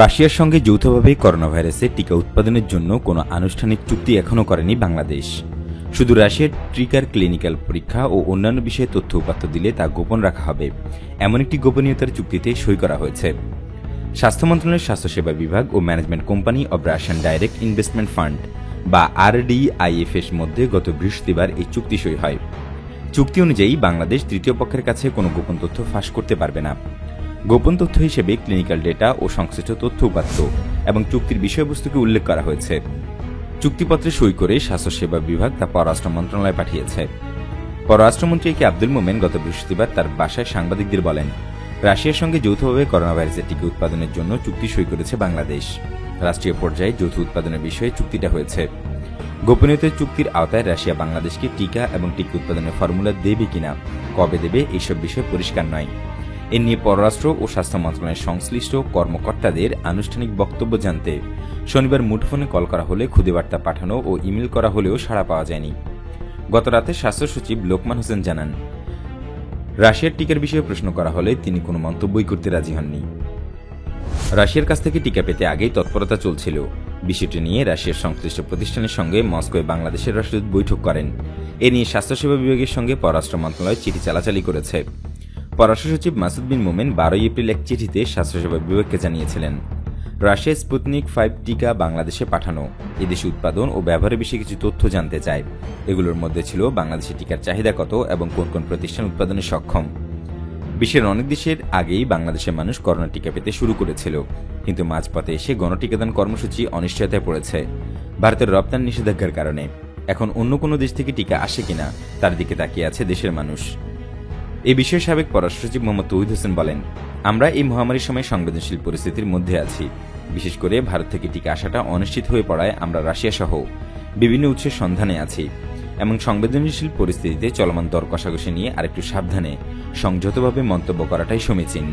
রাশিয়ার সঙ্গে যৌথভাবে করোনা ভাইরাসের টিকা উৎপাদনের জন্য কোনো আনুষ্ঠানিক চুক্তি এখনও করেনি বাংলাদেশ। শুধু রাশিয়ার টিকার ক্লিনিক্যাল পরীক্ষা ও অন্যান্য বিষয়ে তথ্য উপাত্ত দিলে তা গোপন রাখা হবে, এমন একটি গোপনীয়তার চুক্তিতে সই করা হয়েছে। স্বাস্থ্য মন্ত্রণালয়ের স্বাস্থ্যসেবা বিভাগ ও management company of Russian direct investment fund বা RDIF-এর মধ্যে গত বৃহস্পতিবার এই চুক্তি সই হয়। চুক্তি অনুযায়ী বাংলাদেশ তৃতীয় পক্ষের কাছে কোনো গোপন তথ্য ফাঁস করতে পারবে না। গোপন তথ্য হিসেবে ক্লিনিক্যাল ডেটা ও সংশ্লিষ্ট তথ্য উপাত্ত এবং চুক্তির বিষয়বস্তুকে উল্লেখ করা হয়েছে। চুক্তিপত্রে সই করে স্বাস্থ্যসেবা বিভাগ তা পররাষ্ট্র মন্ত্রণালয়ে পাঠিয়েছে। পররাষ্ট্রমন্ত্রী একে আব্দুল মোমেন গত বৃহস্পতিবার তার বাসায় সাংবাদিকদের বলেন, রাশিয়ার সঙ্গে যৌথভাবে করোনা ভাইরাসের টিকা উৎপাদনের জন্য চুক্তি সই করেছে বাংলাদেশ। রাষ্ট্রীয় পর্যায়ে যৌথ উৎপাদনের বিষয়ে চুক্তিটা হয়েছে। গোপনীয়তার চুক্তির আওতায় রাশিয়া বাংলাদেশকে টিকা এবং টিকা উৎপাদনের ফর্মুলা দেবে কিনা, কবে দেবে, এইসব বিষয় পরিষ্কার নয়। এ নিয়ে পররাষ্ট্র ও স্বাস্থ্য মন্ত্রণালয়ের সংশ্লিষ্ট কর্মকর্তাদের আনুষ্ঠানিক বক্তব্য জানতে শনিবার মুঠোফোনে কল করা হলে খুদে বার্তা পাঠানো ও ইমেল করা হলেও সাড়া পাওয়া যায়নি। গত রাতে স্বাস্থ্য সচিব লোকমান হোসেন জানান, রাশিয়ার টিকার বিষয়ে প্রশ্ন করা হলে তিনি কোনো মন্তব্যই করতে রাজি হননি। রাশিয়ার কাছ থেকে টিকা পেতে আগেই তৎপরতা চলছিল। বিষয়টি নিয়ে রাশিয়ার সংশ্লিষ্ট প্রতিষ্ঠানের সঙ্গে মস্কোয় বাংলাদেশের রাষ্ট্রদূত বৈঠক করেন। এ নিয়ে স্বাস্থ্যসেবা বিভাগের সঙ্গে পররাষ্ট্র মন্ত্রণালয় চিঠি চালাচালি করেছে। পররাষ্ট্র সচিব মাসুদ বিন মোমেন 12 এপ্রিল এক চিঠিতে স্বাস্থ্যসেবা বিভাগকে জানিয়েছিলেন, রাশিয়া স্পুতনিক 5 টিকা বাংলাদেশে পাঠানো, এদেশে উৎপাদন ও ব্যবহারের বিষয়ে কিছু তথ্য জানতে চায়। এগুলোর মধ্যে ছিল বাংলাদেশের টিকার চাহিদা কত এবং কোন কোন প্রতিষ্ঠান উৎপাদনে সক্ষম। বিশ্বের অনেক দেশের আগেই বাংলাদেশের মানুষ করোনা টিকা পেতে শুরু করেছিল, কিন্তু মাঝপথে এসে গণটিকাদান কর্মসূচি অনিশ্চয়তায় পড়েছে ভারতের রপ্তানি নিষেধাজ্ঞার কারণে। এখন অন্য কোনো দেশ থেকে টিকা আসে কিনা তার দিকে তাকিয়ে আছে দেশের মানুষ। এ বিষয়ে সাবেক পররাষ্ট্র সচিব মোহাম্মদ তৌহিদ হোসেন বলেন, আমরা এই মহামারীর সময় সংবেদনশীল পরিস্থিতির মধ্যে আছি। বিশেষ করে ভারত থেকে টিকা আসাটা অনিশ্চিত হয়ে পড়ায় আমরা রাশিয়া সহ বিভিন্ন উৎসের সন্ধানে আছি এবং সংবেদনশীল পরিস্থিতিতে চলমান দর কষাকষি নিয়ে আরেকটু সাবধানে সংযতভাবে মন্তব্য করাটাই সমীচীন।